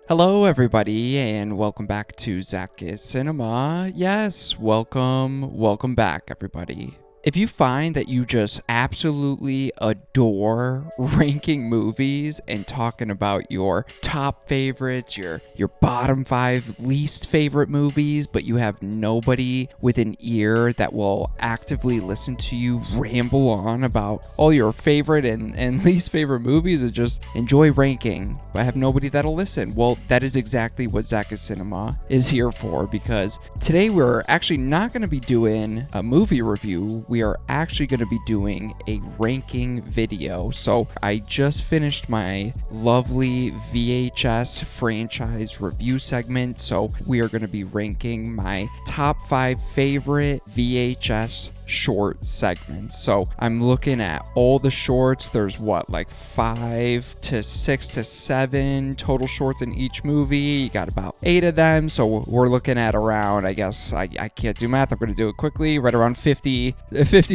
Hello, everybody, and welcome back to ZakIsCinema. Yes, welcome back, everybody. If you find that you just absolutely adore ranking movies and talking about your top favorites, your bottom 5 least favorite movies, but you have nobody with an ear that will actively listen to you ramble on about all your favorite and least favorite movies and just enjoy ranking, but have nobody that'll listen, well, that is exactly what ZakIsCinema is here for, because today we're actually not going to be doing a movie review. We are actually going to be doing a ranking video. So I just finished my lovely VHS franchise review segment. So we are going to be ranking my top 5 favorite VHS short segments. So I'm looking at all the shorts. There's like 5 to 6 to 7 total shorts in each movie. You got about 8 of them. So we're looking at around, I guess, I can't do math. I'm going to do it quickly. Right around 50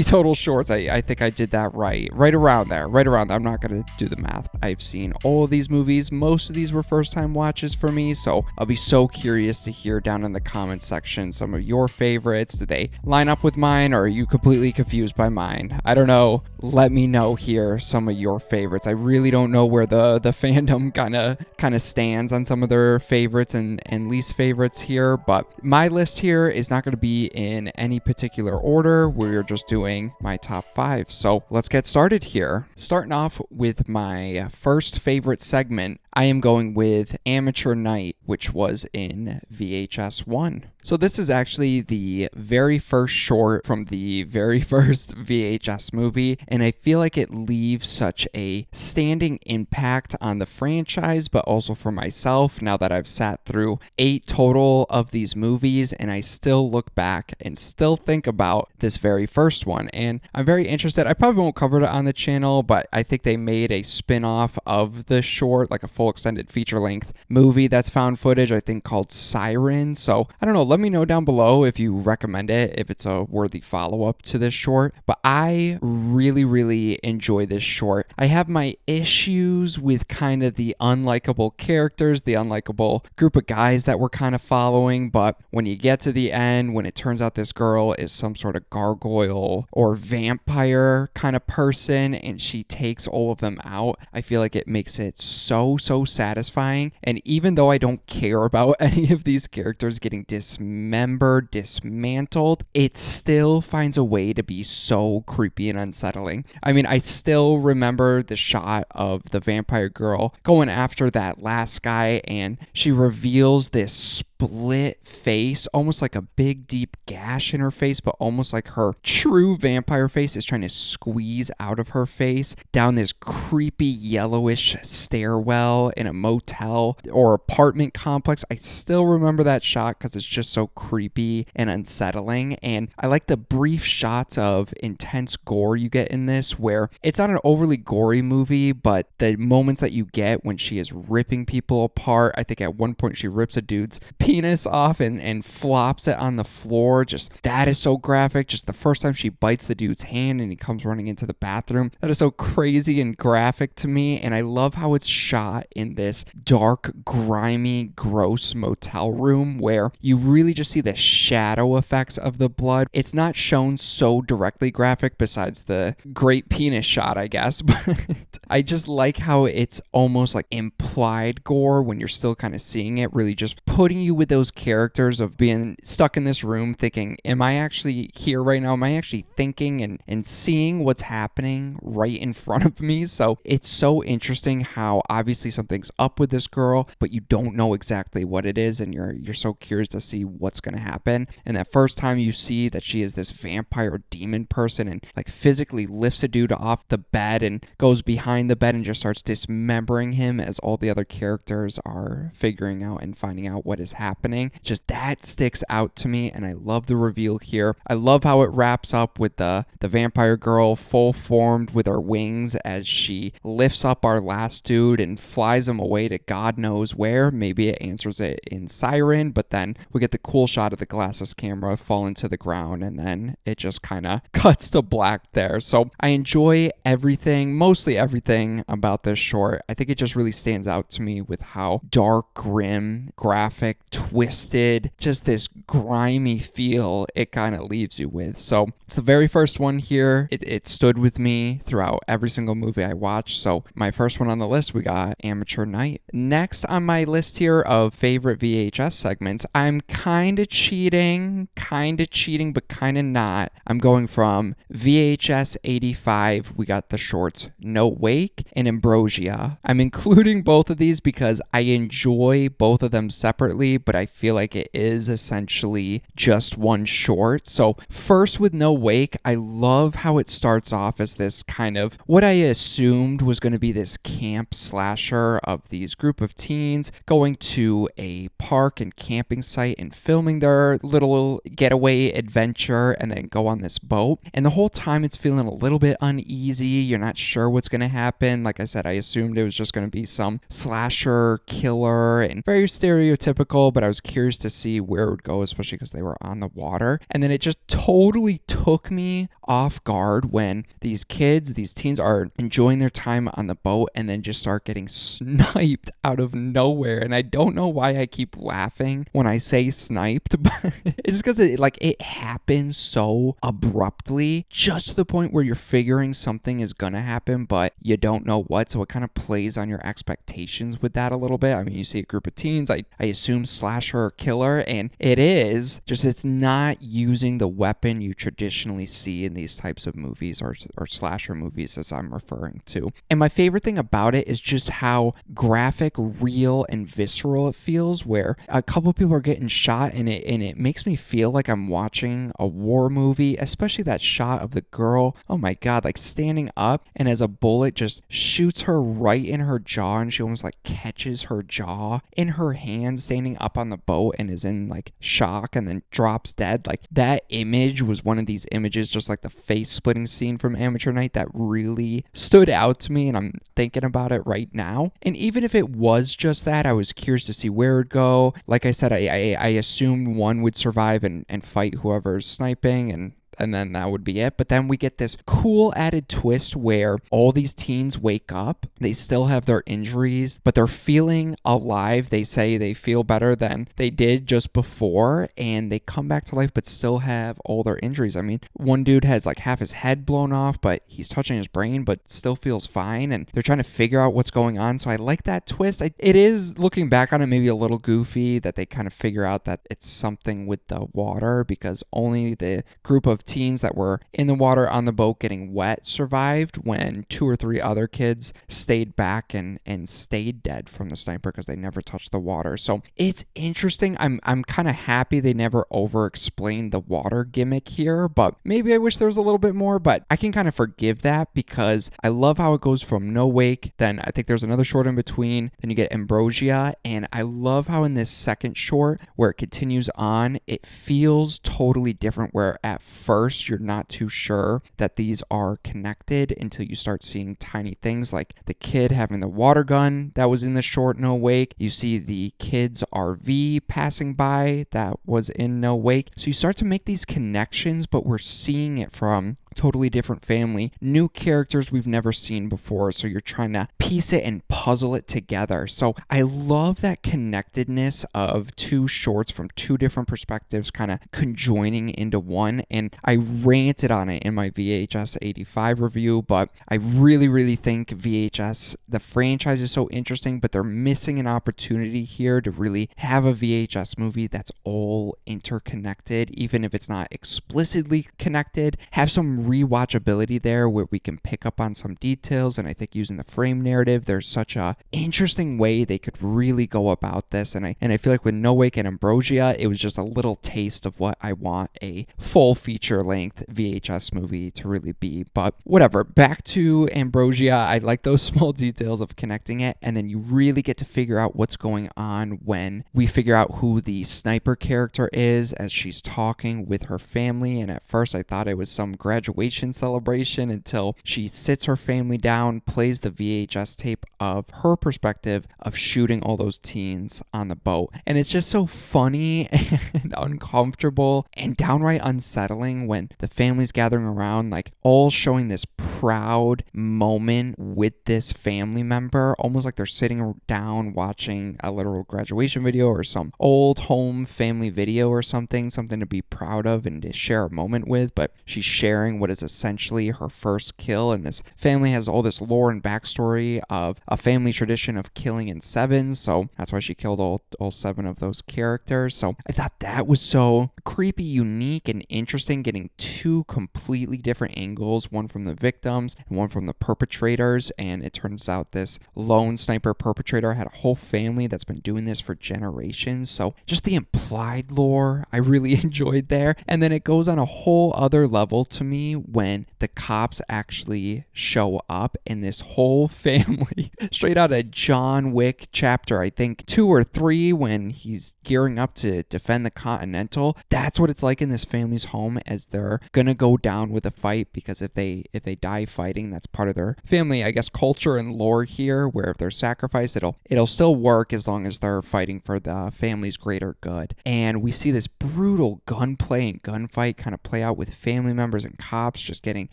total shorts. I think I did that right. Right around there. I'm not going to do the math. I've seen all of these movies. Most of these were first time watches for me. So I'll be so curious to hear down in the comments section some of your favorites. Did they line up with mine, or are you completely confused by mine? I don't know. Let me know here some of your favorites. I really don't know where the fandom kind of stands on some of their favorites and least favorites here, but my list here is not going to be in any particular order. We're just doing my top 5. So let's get started here. Starting off with my first favorite segment, I am going with Amateur Night, which was in VHS 1. So this is actually the very first short from the very first VHS movie, and I feel like it leaves such a standing impact on the franchise, but also for myself now that I've sat through 8 total of these movies, and I still look back and still think about this very first one. And I'm very interested. I probably won't cover it on the channel, but I think they made a spin-off of the short, like a full extended feature-length movie that's found footage, I think called Siren. So I don't know, let me know down below if you recommend it, if it's a worthy follow-up to this short. But I really enjoy this short. I have my issues with kind of the unlikable characters, the unlikable group of guys that we're kind of following, but when you get to the end, when it turns out this girl is some sort of gargoyle or vampire kind of person and she takes all of them out, I feel like it makes it so satisfying. And even though I don't care about any of these characters getting dismembered, dismantled, it still finds a way to be so creepy and unsettling. I mean, I still remember the shot of the vampire girl going after that last guy, and she reveals this split face, almost like a big deep gash in her face, but almost like her true vampire face is trying to squeeze out of her face down this creepy yellowish stairwell in a motel or apartment complex. I still remember that shot because it's just so creepy and unsettling. And I like the brief shots of intense gore you get in this, where it's not an overly gory movie, but the moments that you get when she is ripping people apart. I think at one point she rips a dude's penis off and flops it on the floor. Just that is so graphic. Just the first time she bites the dude's hand and he comes running into the bathroom, that is so crazy and graphic to me. And I love how it's shot in this dark, grimy, gross motel room where you really just see the shadow effects of the blood. It's not shown so directly graphic besides the great penis shot, I guess, but I just like how it's almost like implied gore when you're still kind of seeing it, really just putting you with those characters of being stuck in this room thinking, am I actually here right now? Am I actually thinking and seeing what's happening right in front of me? So it's so interesting how obviously something's up with this girl, but you don't know exactly what it is, and you're so curious to see what's going to happen. And that first time you see that she is this vampire demon person and like physically lifts a dude off the bed and goes behind the bed and just starts dismembering him as all the other characters are figuring out and finding out what is happening. Just that sticks out to me, and I love the reveal here. I love how it wraps up with the vampire girl full formed with her wings as she lifts up our last dude and flies him away to God knows where. Maybe it answers it in Siren, but then we get the cool shot of the glasses camera falling to the ground, and then it just kind of cuts to black there. So I enjoy everything, mostly everything about this short. I think it just really stands out to me with how dark, grim, graphic, twisted, just this grimy feel it kind of leaves you with. So it's the very first one here. It stood with me throughout every single movie I watched. So my first one on the list, we got Amateur Night. Next on my list here of favorite VHS segments, I'm kind of cheating, but kind of not. I'm going from VHS 85. We got the shorts No Wake and Ambrosia. I'm including both of these because I enjoy both of them separately, but I feel like it is essentially just one short. So first with No Wake, I love how it starts off as this kind of what I assumed was going to be this camp slasher of these group of teens going to a park and camping site and filming their little getaway adventure and then go on this boat. And the whole time it's feeling a little bit uneasy. You're not sure what's going to happen. Like I said, I assumed it was just going to be some slasher killer and very stereotypical, but I was curious to see where it would go, especially because they were on the water. And then it just totally took me off guard when these kids, these teens are enjoying their time on the boat and then just start getting sniped out of nowhere. And I don't know why I keep laughing when I say sniped, but it's just because it happens so abruptly, just to the point where you're figuring something is gonna happen, but you don't know what. So it kind of plays on your expectations with that a little bit. I mean, you see a group of teens, I assume slasher or killer, and it is, just it's not using the weapon you traditionally see in these types of movies or slasher movies, as I'm referring to. And my favorite thing about it is just how graphic, real, and visceral it feels, where a couple of people are getting shot, and it makes me feel like I'm watching a war movie, especially that shot of the girl, oh my god, like standing up, and as a bullet just shoots her right in her jaw, and she almost like catches her jaw in her hand standing up on the boat and is in like shock and then drops dead. Like that image was one of these images, just like the face splitting scene from Amateur Night, that really stood out to me, and I'm thinking about it right now. And even if it was just that, I was curious to see where it would go. Like I said, I assumed one would survive and fight whoever's sniping, and then that would be it. But then we get this cool added twist where all these teens wake up, they still have their injuries, but they're feeling alive. They say they feel better than they did just before, and they come back to life but still have all their injuries. I mean, one dude has like half his head blown off, but he's touching his brain but still feels fine, and they're trying to figure out what's going on. So I like that twist. It is, looking back on it, maybe a little goofy that they kind of figure out that it's something with the water, because only the group of teens that were in the water on the boat getting wet survived, when 2 or 3 other kids stayed back and stayed dead from the sniper because they never touched the water. So it's interesting. I'm kind of happy they never over explained the water gimmick here, but maybe I wish there was a little bit more, but I can kind of forgive that because I love how it goes from No Wake, then I think there's another short in between, then you get Ambrosia, and I love how in this second short where it continues on, it feels totally different, where at first you're not too sure that these are connected until you start seeing tiny things like the kid having the water gun that was in the short No Wake. You see the kid's RV passing by that was in No Wake. So you start to make these connections, but we're seeing it from totally different family, new characters we've never seen before, so you're trying to piece it and puzzle it together. So I love that connectedness of 2 shorts from 2 different perspectives kind of conjoining into one, and I ranted on it in my VHS 85 review, but I really think VHS, the franchise is so interesting, but they're missing an opportunity here to really have a VHS movie that's all interconnected, even if it's not explicitly connected. Have some rewatchability there where we can pick up on some details, and I think using the frame narrative, there's such a interesting way they could really go about this, and I feel like with No Wake and Ambrosia, it was just a little taste of what I want a full feature-length VHS movie to really be. But whatever, back to Ambrosia. I like those small details of connecting it, and then you really get to figure out what's going on when we figure out who the sniper character is as she's talking with her family. And at first I thought it was some graduation celebration until she sits her family down, plays the VHS tape of her perspective of shooting all those teens on the boat. And it's just so funny and uncomfortable and downright unsettling when the family's gathering around, like all showing this proud moment with this family member, almost like they're sitting down watching a literal graduation video or some old home family video or something to be proud of and to share a moment with. But she's sharing what is essentially her first kill, and this family has all this lore and backstory of a family tradition of killing in sevens, so that's why she killed all 7 of those characters. So I thought that was so creepy, unique, and interesting, getting 2 completely different angles, one from the victims and one from the perpetrators. And it turns out this lone sniper perpetrator had a whole family that's been doing this for generations. So just the implied lore I really enjoyed there. And then it goes on a whole other level to me when the cops actually show up, and this whole family, straight out of John Wick chapter, I think 2 or 3, when he's gearing up to defend the Continental. That's what it's like in this family's home, as they're gonna go down with a fight, because if they die fighting, that's part of their family, I guess, culture and lore here, where if they're sacrificed, it'll still work as long as they're fighting for the family's greater good. And we see this brutal gunplay and gunfight kind of play out with family members and cops just getting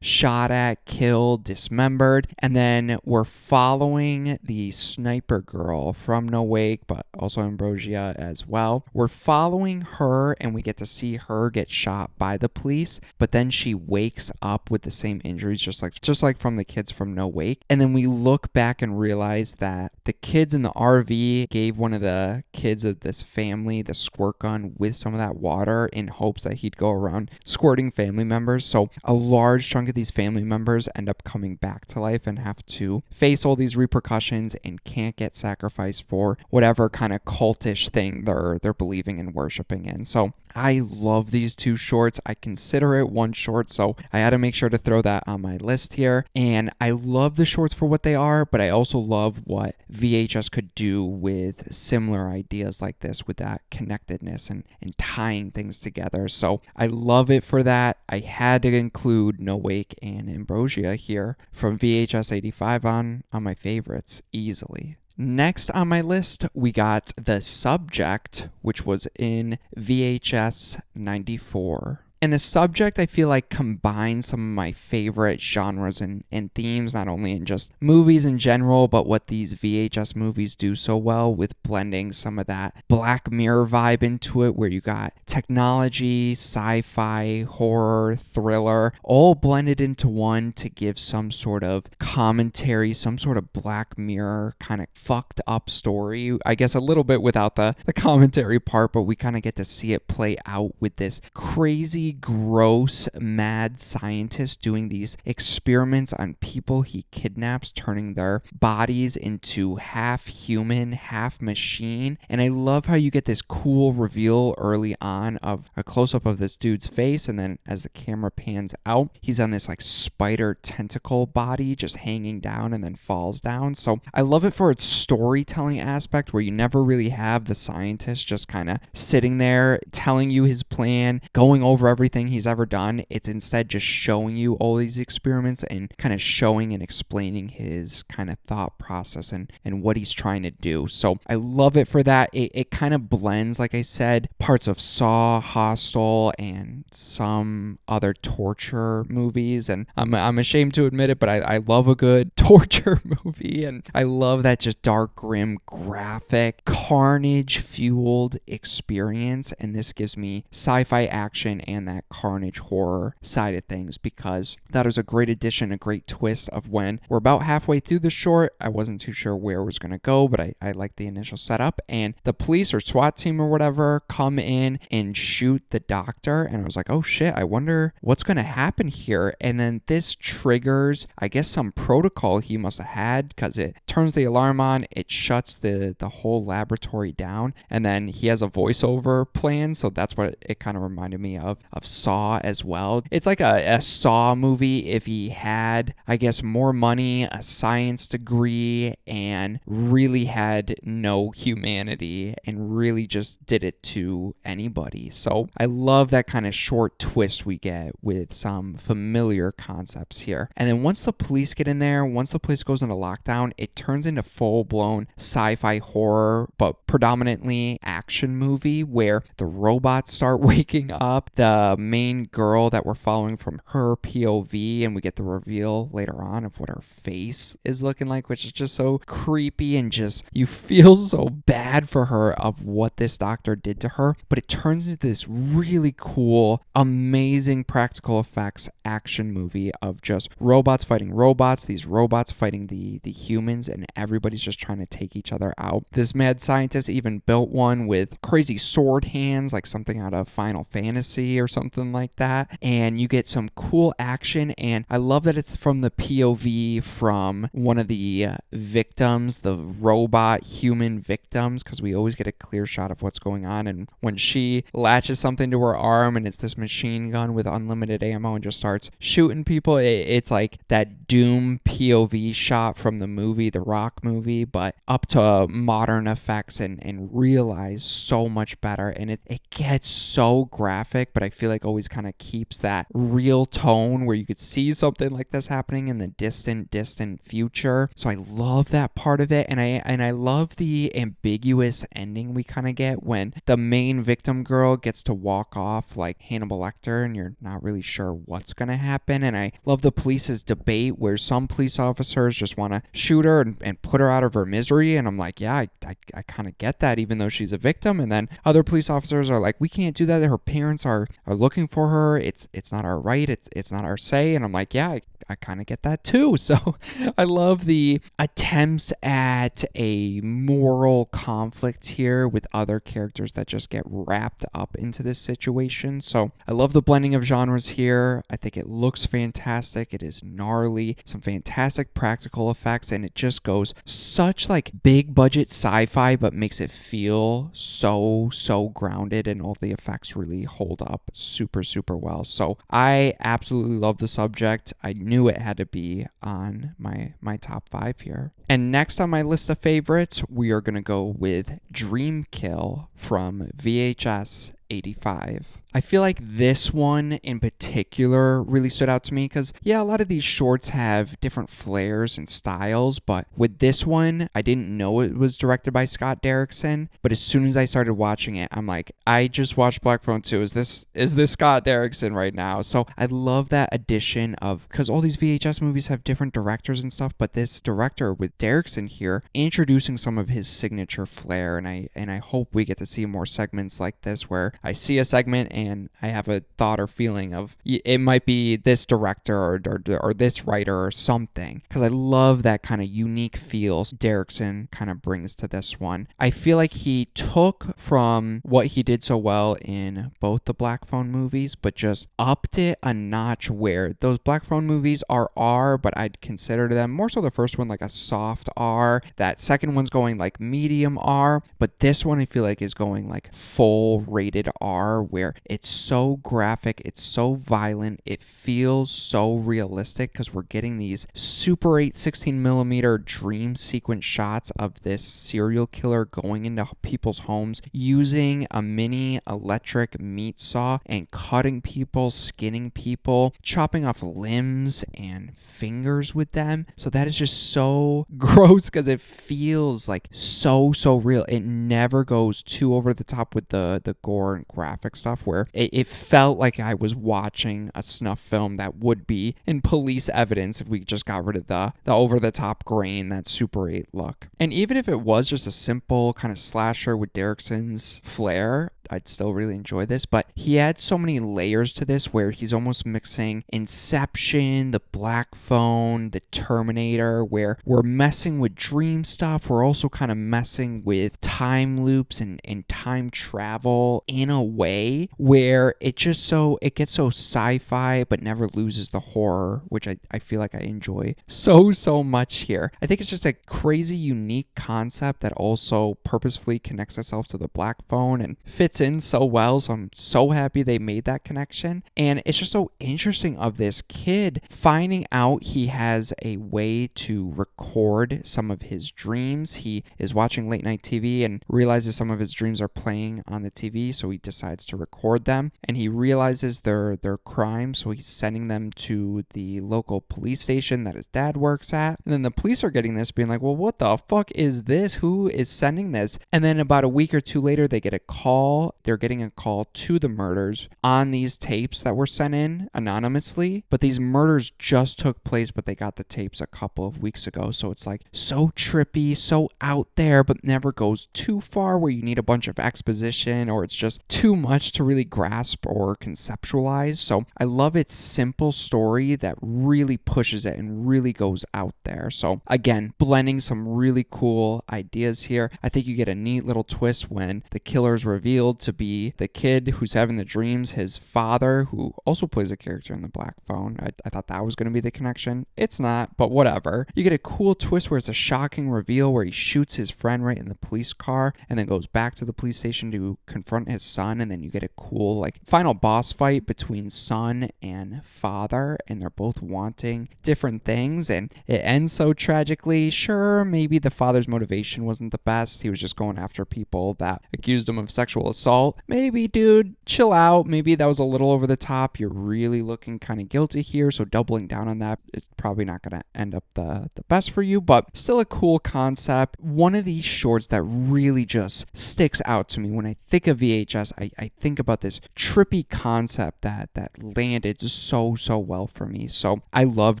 shot at, killed, dismembered. And then we're following the sniper girl from No Wake, but also Ambrosia as well. We're following her, and we get to see her get shot by the police, but then she wakes up with the same injuries, just like from the kids from No Wake. And then we look back and realize that the kids in the RV gave one of the kids of this family the squirt gun with some of that water in hopes that he'd go around squirting family members. So a large chunk of these family members end up coming back to life and have to face all these repercussions and can't get sacrificed for whatever kind of cultish thing they're believing and worshiping in. So I love these 2 shorts. I consider it one short, so I had to make sure to throw that on my list here. And I love the shorts for what they are, but I also love what VHS could do with similar ideas like this, with that connectedness and tying things together. So I love it for that. I had to include No Wake and Ambrosia here from VHS 85 on my favorites easily. Next on my list, we got The Subject, which was in VHS 94. And The Subject, I feel like, combines some of my favorite genres and themes, not only in just movies in general, but what these VHS movies do so well with blending some of that Black Mirror vibe into it, where you got technology, sci-fi, horror, thriller, all blended into one to give some sort of commentary, some sort of Black Mirror kind of fucked up story. I guess a little bit without the commentary part, but we kind of get to see it play out with this crazy, gross, mad scientist doing these experiments on people he kidnaps, turning their bodies into half human, half machine. And I love how you get this cool reveal early on of a close-up of this dude's face, and then as the camera pans out, he's on this like spider tentacle body just hanging down and then falls down. So I love it for its storytelling aspect, where you never really have the scientist just kind of sitting there telling you his plan, going over everything he's ever done. It's instead just showing you all these experiments and kind of showing and explaining his kind of thought process and what he's trying to do. So I love it for that. It kind of blends, like I said, parts of Saw, Hostel, and some other torture movies. And I'm ashamed to admit it, but I love a good torture movie. And I love that just dark, grim, graphic, carnage-fueled experience. And this gives me sci-fi action and and that carnage horror side of things, because that was a great addition, a great twist of when we're about halfway through the short. I wasn't too sure where it was going to go, but I liked the initial setup. And the police or SWAT team or whatever come in and shoot the doctor. And I was like, oh shit, I wonder what's going to happen here. And then this triggers, I guess, some protocol he must have had, because it turns the alarm on, it shuts the whole laboratory down, and then he has a voiceover plan. So that's what it kind of reminded me of Saw as well. It's like a Saw movie if he had, I guess, more money, a science degree, and really had no humanity and really just did it to anybody. So I love that kind of short twist we get with some familiar concepts here. And then once the police get in there, once the place goes into lockdown, it turns into full-blown sci-fi horror, but predominantly action movie, where the robots start waking up. The main girl that we're following from her POV, and we get the reveal later on of what her face is looking like, which is just so creepy, and just you feel so bad for her of what this doctor did to her. But it turns into this really cool, amazing practical effects action movie of just robots fighting robots, these robots fighting the humans, and everybody's just trying to take each other out. This mad scientist even built one with crazy sword hands, like something out of Final Fantasy or something like that. And you get some cool action, and I love that it's from the POV from one of the victims, the robot human victims, because we always get a clear shot of what's going on. And when she latches something to her arm and it's this machine gun with unlimited ammo and just starts shooting people, it's like that Doom POV shot from the movie, the Rock movie, but up to modern effects and realized so much better. And it gets so graphic, but I feel like always kind of keeps that real tone where you could see something like this happening in the distant future. So I love that part of it, and I love the ambiguous ending we kind of get when the main victim girl gets to walk off like Hannibal Lecter, and you're not really sure what's going to happen. And I love the police's debate where some police officers just want to shoot her and put her out of her misery, and I'm like, yeah, I kind of get that, even though she's a victim. And then other police officers are like, we can't do that, her parents are looking for her, it's not our right, it's not our say. And I'm like, yeah, I kind of get that too. So I love the attempts at a moral conflict here with other characters that just get wrapped up into this situation. So I love the blending of genres here. I think it looks fantastic. It is gnarly, some fantastic practical effects, and it just goes such like big budget sci-fi, but makes it feel so grounded, and all the effects really hold up super well. So I absolutely love the subject. I knew it had to be on my top 5 here. And next on my list of favorites, we are going to go with Dreamkill from VHS 85. I feel like this one in particular really stood out to me because, yeah, a lot of these shorts have different flares and styles, but with this one, I didn't know it was directed by Scott Derrickson, but as soon as I started watching it, I'm like, I just watched Black Phone 2. Is this Scott Derrickson right now? So I love that addition of, because all these VHS movies have different directors and stuff, but this director with Derrickson here introducing some of his signature flair, and I hope we get to see more segments like this where I see a segment and I have a thought or feeling of it might be this director or this writer or something, because I love that kind of unique feel Derrickson kind of brings to this one. I feel like he took from what he did so well in both the Black Phone movies, but just upped it a notch, where those Black Phone movies are R, but I'd consider them more so the first one like a soft R. That second one's going like medium R, but this one I feel like is going like full rated R, where it's so graphic, it's so violent, it feels so realistic, because we're getting these Super 8 16mm dream sequence shots of this serial killer going into people's homes using a mini electric meat saw and cutting people, skinning people, chopping off limbs and fingers with them. So that is just so gross because it feels like so real. It never goes too over the top with the gore and graphic stuff, where it felt like I was watching a snuff film that would be in police evidence if we just got rid of the over-the-top grain, that Super 8 look. And even if it was just a simple kind of slasher with Derrickson's flair, I'd still really enjoy this. But he adds so many layers to this where he's almost mixing Inception, the Black Phone, the Terminator, where we're messing with dream stuff. We're also kind of messing with time loops and time travel in a way where it gets so sci-fi but never loses the horror, which I feel like I enjoy so much here. I think it's just a crazy unique concept that also purposefully connects itself to the Black Phone and fits in so well. So I'm so happy they made that connection. And it's just so interesting of this kid finding out he has a way to record some of his dreams. He is watching late night TV and realizes some of his dreams are playing on the TV, so he decides to record them. And he realizes they're crimes, so he's sending them to the local police station that his dad works at. And then the police are getting this, being like, well, what the fuck is this? Who is sending this? And then about a week or two later, they get a call. They're getting a call to the murders on these tapes that were sent in anonymously. But these murders just took place, but they got the tapes a couple of weeks ago. So it's like so trippy, so out there, but never goes too far where you need a bunch of exposition or it's just too much to really grasp or conceptualize. So I love its simple story that really pushes it and really goes out there. So again, blending some really cool ideas here. I think you get a neat little twist when the killer is revealed to be the kid who's having the dreams, his father, who also plays a character in the Black Phone. I thought that was going to be the connection. It's not, but whatever. You get a cool twist where it's a shocking reveal where he shoots his friend right in the police car and then goes back to the police station to confront his son. And then you get a cool like final boss fight between son and father, and they're both wanting different things, and it ends so tragically. Sure, maybe the father's motivation wasn't the best. He was just going after people that accused him of sexual assault. Maybe, dude, chill out. Maybe that was a little over the top. You're really looking kind of guilty here, so doubling down on that is probably not going to end up the best for you, but still a cool concept. One of these shorts that really just sticks out to me when I think of VHS, I think about this trippy concept that landed so well for me. So I love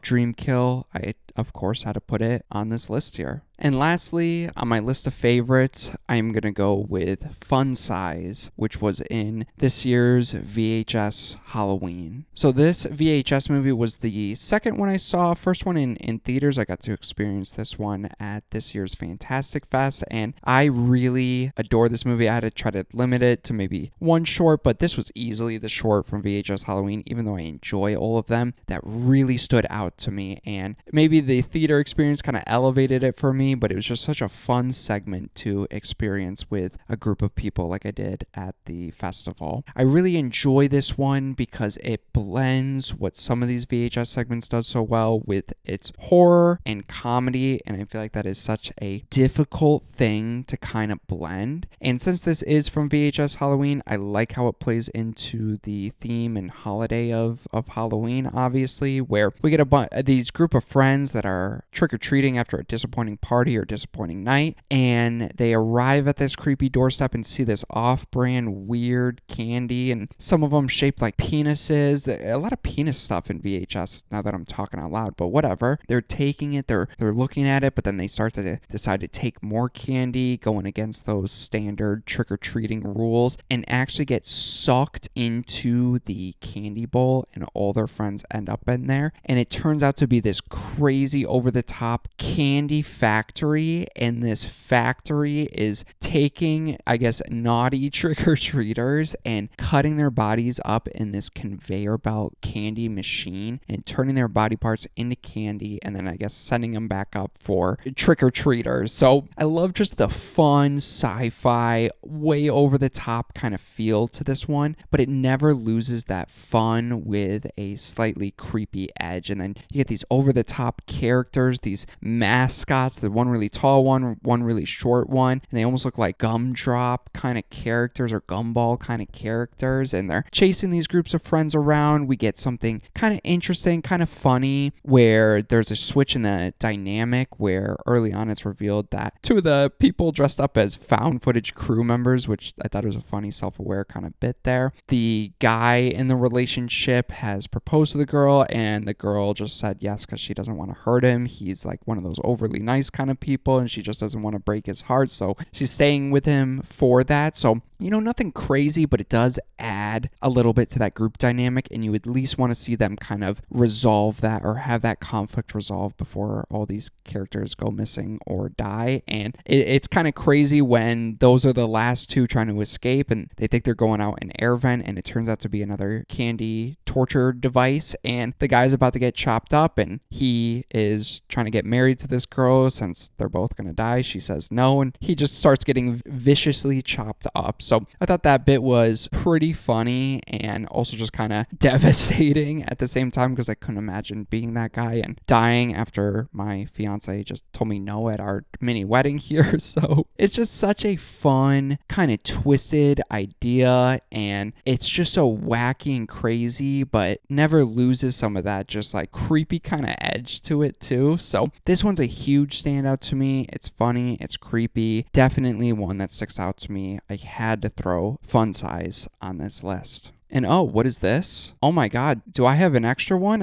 Dreamkill. I of course had to put it on this list here. And lastly, on my list of favorites, I'm going to go with Fun Size, which was in this year's VHS Halloween. So this VHS movie was the second one I saw. First one in theaters. I got to experience this one at this year's Fantastic Fest, and I really adore this movie. I had to try to limit it to maybe one short, but this was easily the short from VHS Halloween, even though I enjoy all of them, that really stood out to me. And maybe the theater experience kind of elevated it for me, but it was just such a fun segment to experience with a group of people like I did at the festival. I really enjoy this one because it blends what some of these VHS segments does so well with its horror and comedy, and I feel like that is such a difficult thing to kind of blend. And since this is from VHS Halloween, I like how it plays into the theme and holiday of Halloween, obviously, where we get these group of friends that are trick-or-treating after a disappointing party or disappointing night, and they arrive at this creepy doorstep and see this off-brand weird candy, and some of them shaped like penises. A lot of penis stuff in VHS now that I'm talking out loud, but whatever. They're taking it, they're looking at it, but then they start to decide to take more candy, going against those standard trick-or-treating rules, and actually get sucked into the candy bowl, and all their friends end up in there. And it turns out to be this crazy over-the-top candy factory, and this factory is taking, I guess, naughty trick-or-treaters and cutting their bodies up in this conveyor belt candy machine and turning their body parts into candy, and then I guess sending them back up for trick-or-treaters. So I love just the fun sci-fi, way over-the-top kind of feel to this one, but it never loses that fun with a slightly creepy edge. And then you get these over-the-top characters, these mascots, the one really tall one really short one, and they almost look like gumdrop kind of characters or gumball kind of characters, and they're chasing these groups of friends around. We get something kind of interesting, kind of funny, where there's a switch in the dynamic where early on it's revealed that two of the people dressed up as found footage crew members, which I thought was a funny self-aware kind of bit there. The guy in the relationship has proposed to the girl, and the girl just said yes because she doesn't want to hurt him. He's like one of those overly nice kind of people, and she just doesn't want to break his heart, so she's staying with him for that. So nothing crazy, but it does add a little bit to that group dynamic, and you at least want to see them kind of resolve that or have that conflict resolved before all these characters go missing or die. And it's kind of crazy when those are the last two trying to escape, and they think they're going out an air vent, and it turns out to be another candy torture device, and the guy's about to get chopped up, and he is trying to get married to this girl since they're both going to die. She says no, and he just starts getting viciously chopped up. So I thought that bit was pretty funny and also just kind of devastating at the same time, because I couldn't imagine being that guy and dying after my fiance just told me no at our mini wedding here. So it's just such a fun, kind of twisted idea, and it's just so wacky and crazy, but never loses some of that just like creepy kind of edge to it too. So this one's a huge standout to me. It's funny, it's creepy, definitely one that sticks out to me. I had to throw Fun Size on this list. And oh, what is this? Oh my God, do I have an extra one?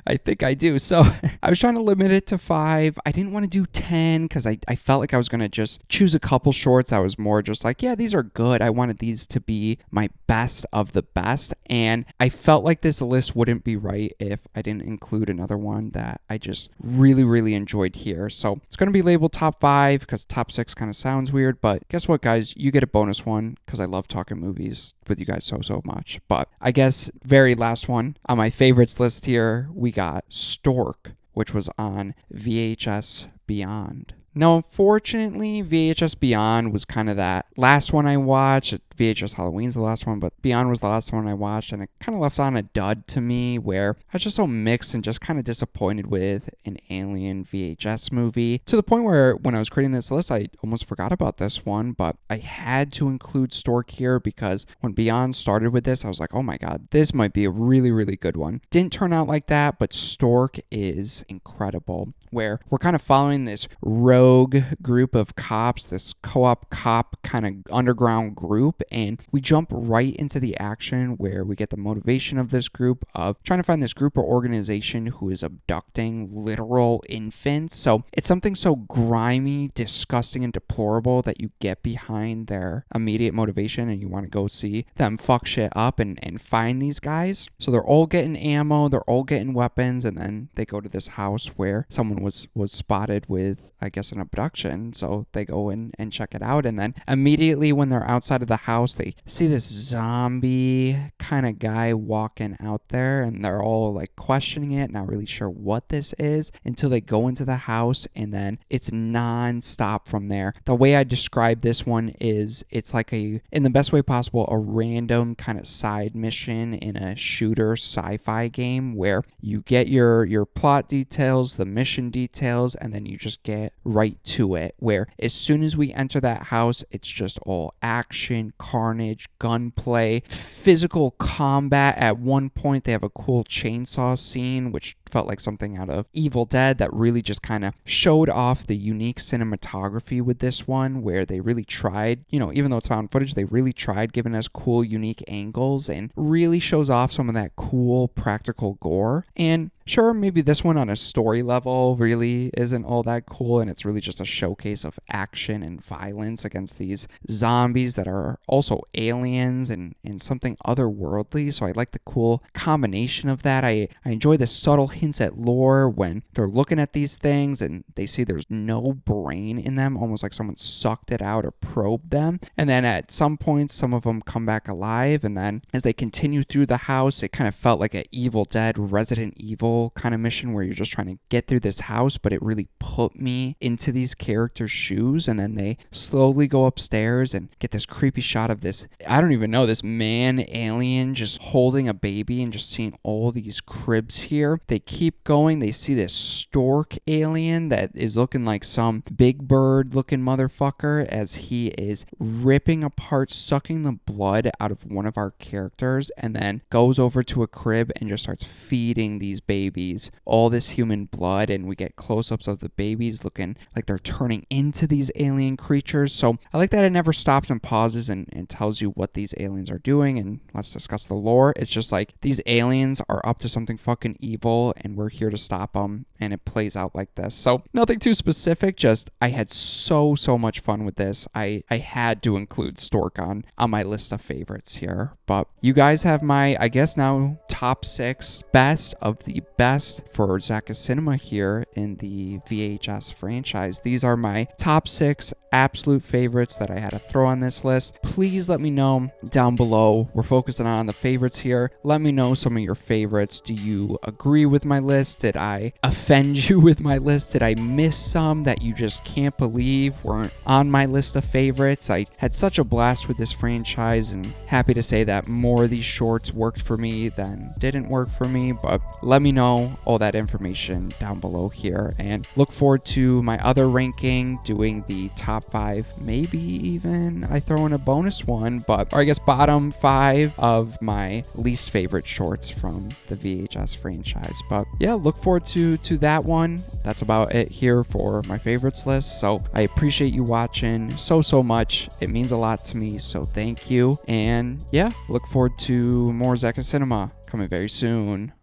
I think I do. So I was trying to limit it to 5. I didn't want to do 10 because I felt like I was going to just choose a couple shorts. I was more just like, yeah, these are good. I wanted these to be my best of the best. And I felt like this list wouldn't be right if I didn't include another one that I just really, really enjoyed here. So it's going to be labeled top 5 because top 6 kind of sounds weird. But guess what, guys? You get a bonus one because I love talking movies with you guys so much. But I guess very last one on my favorites list here, we got Stork, which was on VHS Beyond. Now, unfortunately, VHS Beyond was kind of that last one I watched. VHS Halloween's the last one, but Beyond was the last one I watched, and it kind of left on a dud to me where I was just so mixed and just kind of disappointed with an Alien VHS movie, to the point where when I was creating this list, I almost forgot about this one, but I had to include Stork here because when Beyond started with this, I was like, oh my God, this might be a really, really good one. Didn't turn out like that, but Stork is incredible, where we're kind of following this rogue group of cops, this co-op cop kind of underground group, and we jump right into the action where we get the motivation of this group of trying to find this group or organization who is abducting literal infants. So it's something so grimy, disgusting, and deplorable that you get behind their immediate motivation and you want to go see them fuck shit up and find these guys. So they're all getting ammo, they're all getting weapons, and then they go to this house where someone was spotted with, I guess, an abduction. So they go in and check it out, and then immediately when they're outside of the house, they see this zombie kind of guy walking out there, and they're all like questioning it, not really sure what this is, until they go into the house, and then it's non-stop from there. The way I describe this one is it's like in the best way possible, a random kind of side mission in a shooter sci-fi game where you get your plot details, the mission details, and then you just get right to it, where as soon as we enter that house, it's just all action, carnage, gunplay, physical combat. At one point, they have a cool chainsaw scene, which felt like something out of Evil Dead that really just kind of showed off the unique cinematography with this one, where they really tried, even though it's found footage, they really tried giving us cool, unique angles and really shows off some of that cool practical gore. And sure, maybe this one on a story level really isn't all that cool, and it's really just a showcase of action and violence against these zombies that are also aliens and something otherworldly. So I like the cool combination of that. I enjoy the subtle hints at lore when they're looking at these things and they see there's no brain in them, almost like someone sucked it out or probed them. And then at some points, some of them come back alive, and then as they continue through the house, it kind of felt like an Evil Dead, Resident Evil kind of mission where you're just trying to get through this house, but it really put me into these characters' shoes. And then they slowly go upstairs and get this creepy shot of this, I don't even know, this man alien just holding a baby, and just seeing all these cribs here. They keep going, they see this Stork alien that is looking like some big bird looking motherfucker as he is ripping apart, sucking the blood out of one of our characters, and then goes over to a crib and just starts feeding these babies all this human blood. And we get close-ups of the babies looking like they're turning into these alien creatures. So I like that it never stops and pauses and tells you what these aliens are doing. And let's discuss the lore. It's just like these aliens are up to something fucking evil, and we're here to stop them, and it plays out like this. So nothing too specific, just I had so much fun with this. I had to include Stork on my list of favorites here. But you guys have my, I guess now, top 6 best of the best for ZakIsCinema here in the VHS franchise. These are my top 6 absolute favorites that I had to throw on this list. Please let me know down below. We're focusing on the favorites here. Let me know some of your favorites. Do you agree with my list? Did I offend you with my list? Did I miss some that you just can't believe weren't on my list of favorites? I had such a blast with this franchise, and happy to say that more of these shorts worked for me than didn't work for me. But let me know all that information down below here, and look forward to my other ranking, doing the top 5, maybe even I throw in a bonus one, but, or I guess bottom 5 of my least favorite shorts from the VHS franchise. But yeah, look forward to that one. That's about it here for my favorites list. So I appreciate you watching so much. It means a lot to me, so thank you. And yeah, look forward to more ZakIsCinema coming very soon.